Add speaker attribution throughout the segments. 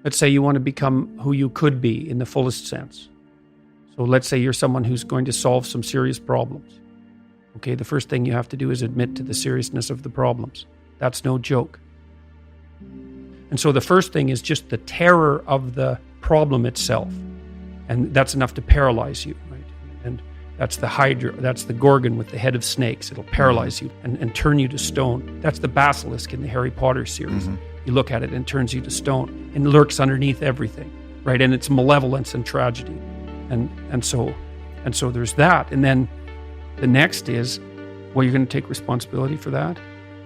Speaker 1: Let's say you want to become who you could be in the fullest sense. So let's say you're someone who's going to solve some serious problems. Okay, the first thing you have to do is admit to the seriousness of the problems. That's no joke. And so the first thing is just the terror of the problem itself. And that's enough to paralyze you, right? And that's the Hydra, that's the Gorgon with the head of snakes. It'll paralyze you and turn you to stone. That's the basilisk in the Harry Potter series. You look at it and it turns you to stone and lurks underneath everything, right? And it's malevolence and tragedy. And so there's that. And then the next is, well, you're going to take responsibility for that?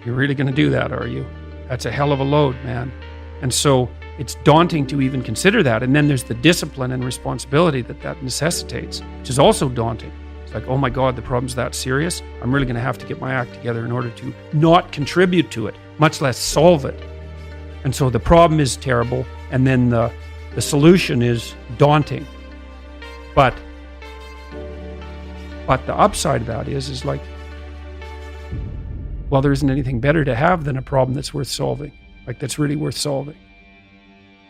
Speaker 1: You're really going to do that, are you? That's a hell of a load, man. And so it's daunting to even consider that. And then there's the discipline and responsibility that necessitates, which is also daunting. It's like, oh my God, the problem's that serious. I'm really going to have to get my act together in order to not contribute to it, much less solve it. And so the problem is terrible. And then the solution is daunting. But the upside of that is like, well, there isn't anything better to have than a problem that's worth solving, like that's really worth solving,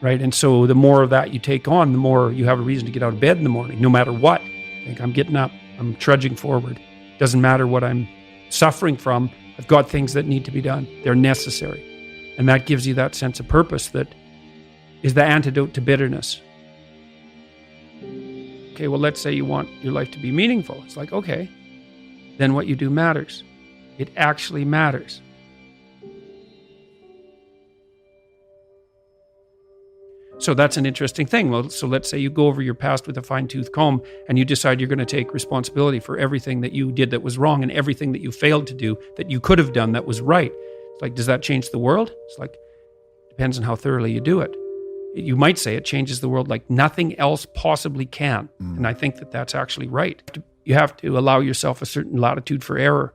Speaker 1: right? And so the more of that you take on, the more you have a reason to get out of bed in the morning, no matter what. Like, I'm getting up, I'm trudging forward. Doesn't matter what I'm suffering from. I've got things that need to be done. They're necessary. And that gives you that sense of purpose that is the antidote to bitterness. Okay, well, let's say you want your life to be meaningful. It's like, okay, then what you do matters. It actually matters. So that's an interesting thing. Well, so let's say you go over your past with a fine-tooth comb and you decide you're going to take responsibility for everything that you did that was wrong and everything that you failed to do that you could have done that was right. It's like, does that change the world? It's like, depends on how thoroughly you do it. You might say it changes the world like nothing else possibly can. And I think that that's actually right. You have to allow yourself a certain latitude for error.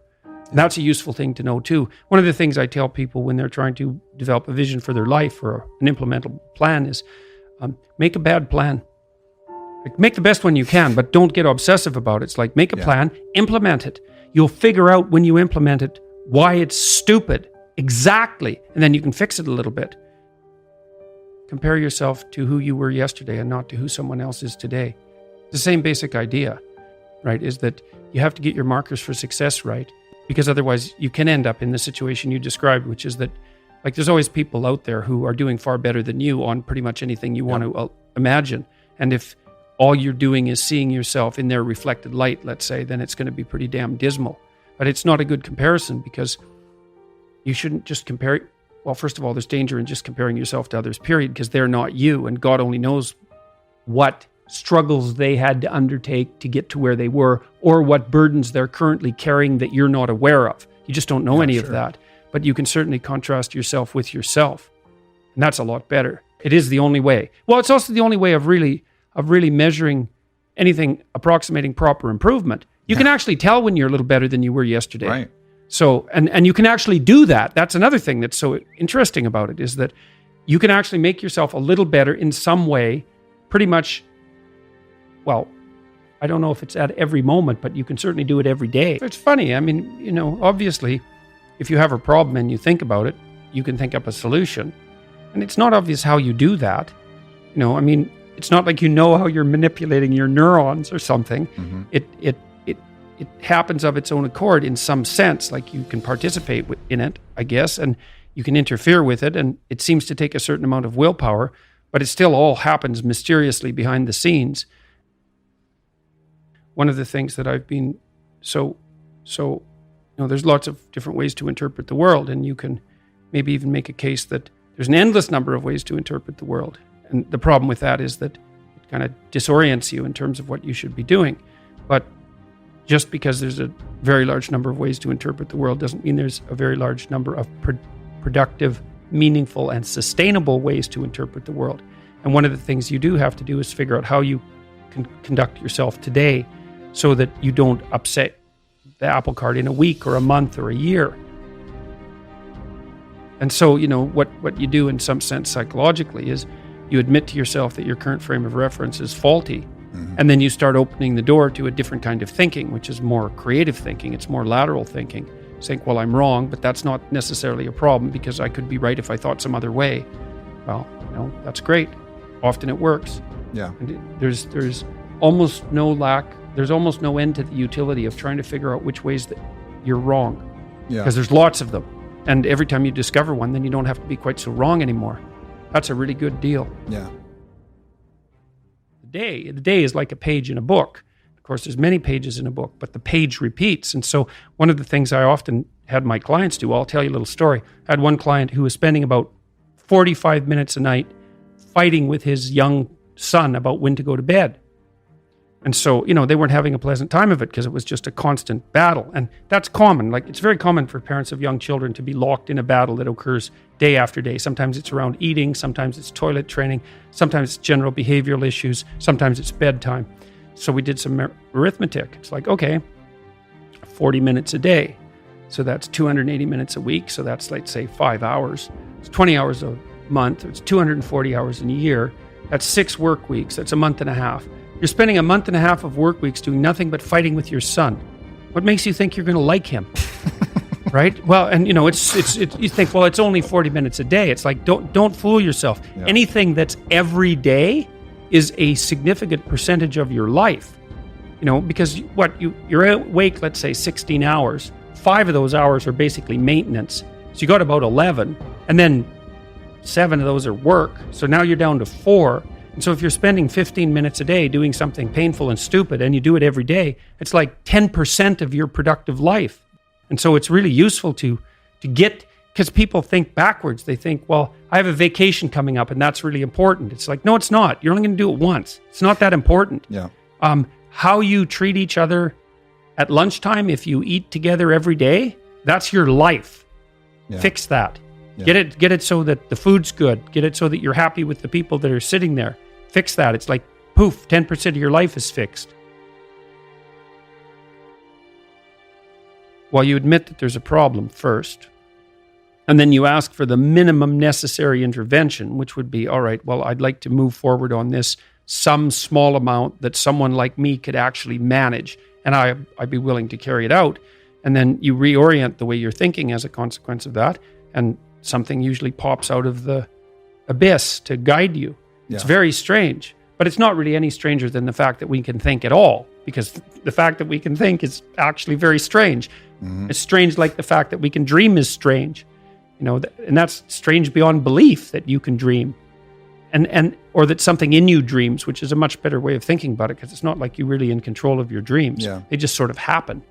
Speaker 1: And that's a useful thing to know too. One of the things I tell people when they're trying to develop a vision for their life or an implementable plan is make a bad plan. Like, make the best one you can, but don't get obsessive about it. It's like, make a plan, implement it. You'll figure out when you implement it why it's stupid. Exactly. And then you can fix it a little bit. Compare yourself to who you were yesterday and not to who someone else is today. It's the same basic idea, right? Is that you have to get your markers for success right, because otherwise you can end up in the situation you described, which is that, like, there's always people out there who are doing far better than you on pretty much anything you want to imagine. And if all you're doing is seeing yourself in their reflected light, let's say, then it's going to be pretty damn dismal. But it's not a good comparison, because you shouldn't just compare. Well, first of all, there's danger in just comparing yourself to others, period, because they're not you, and God only knows what struggles they had to undertake to get to where they were, or what burdens they're currently carrying that you're not aware of. You just don't know any of that. But you can certainly contrast yourself with yourself, and that's a lot better. It is the only way. Well, it's also the only way of really measuring anything approximating proper improvement. You can actually tell when you're a little better than you were yesterday.
Speaker 2: Right.
Speaker 1: So, and you can actually do that. That's another thing that's so interesting about it, is that you can actually make yourself a little better in some way, pretty much, well, I don't know if it's at every moment, but you can certainly do it every day. It's funny. I mean, you know, obviously, if you have a problem and you think about it, you can think up a solution. And it's not obvious how you do that. You know, I mean, it's not like you know how you're manipulating your neurons or something. It happens of its own accord in some sense, like you can participate in it, I guess, and you can interfere with it, and it seems to take a certain amount of willpower, but it still all happens mysteriously behind the scenes. One of the things that I've been so, you know, there's lots of different ways to interpret the world, and you can maybe even make a case that there's an endless number of ways to interpret the world. And the problem with that is that it kind of disorients you in terms of what you should be doing. But just because there's a very large number of ways to interpret the world doesn't mean there's a very large number of productive, meaningful, and sustainable ways to interpret the world. And one of the things you do have to do is figure out how you can conduct yourself today so that you don't upset the apple cart in a week or a month or a year. And so, you know, what you do in some sense psychologically is you admit to yourself that your current frame of reference is faulty. And then you start opening the door to a different kind of thinking, which is more creative thinking. It's more lateral thinking. Saying, well, I'm wrong, but that's not necessarily a problem because I could be right if I thought some other way. Well, you know, that's great. often it works.
Speaker 2: Yeah.
Speaker 1: And there's almost no end to the utility of trying to figure out which ways that you're wrong.
Speaker 2: Yeah.
Speaker 1: Because there's lots of them. And every time you discover one, then you don't have to be quite so wrong anymore. That's a really good deal.
Speaker 2: Yeah.
Speaker 1: The day is like a page in a book. Of course, there's many pages in a book, but the page repeats. And so one of the things I often had my clients do, I'll tell you a little story. I had one client who was spending about 45 minutes a night fighting with his young son about when to go to bed. And so, they weren't having a pleasant time of it because it was just a constant battle. And that's common. Like, it's very common for parents of young children to be locked in a battle that occurs day after day. Sometimes it's around eating. Sometimes it's toilet training. Sometimes it's general behavioral issues. Sometimes it's bedtime. So we did some arithmetic. It's like, okay, 40 minutes a day. So that's 280 minutes a week. So that's, let's say, 5 hours. It's 20 hours a month. It's 240 hours in a year. That's 6 work weeks. That's a month and a half. You're spending a month and a half of work weeks doing nothing but fighting with your son. What makes you think you're going to like him? Right? Well, and it's you think, well, it's only 40 minutes a day. It's like, don't fool yourself. Yeah. Anything that's every day is a significant percentage of your life. Because you're awake, let's say 16 hours. 5 of those hours are basically maintenance. So you got about 11, and then 7 of those are work. So now you're down to 4. And so if you're spending 15 minutes a day doing something painful and stupid, and you do it every day, it's like 10% of your productive life. And so it's really useful to get, because people think backwards. They think, well, I have a vacation coming up and that's really important. It's like, no, it's not. You're only going to do it once. It's not that important.
Speaker 2: Yeah.
Speaker 1: How you treat each other at lunchtime, if you eat together every day, that's your life. Yeah. Fix that. Yeah. Get it so that the food's good. Get it so that you're happy with the people that are sitting there. Fix that. It's like, poof, 10% of your life is fixed. Well, you admit that there's a problem first. And then you ask for the minimum necessary intervention, which would be, all right, well, I'd like to move forward on this, some small amount that someone like me could actually manage. And I'd be willing to carry it out. And then you reorient the way you're thinking as a consequence of that. And something usually pops out of the abyss to guide you. Yeah. It's very strange, but it's not really any stranger than the fact that we can think at all, because the fact that we can think is actually very strange. Mm-hmm. It's strange like the fact that we can dream is strange, and that's strange beyond belief that you can dream, and or that something in you dreams, which is a much better way of thinking about it, because it's not like you're really in control of your dreams. Yeah. They just sort of happen.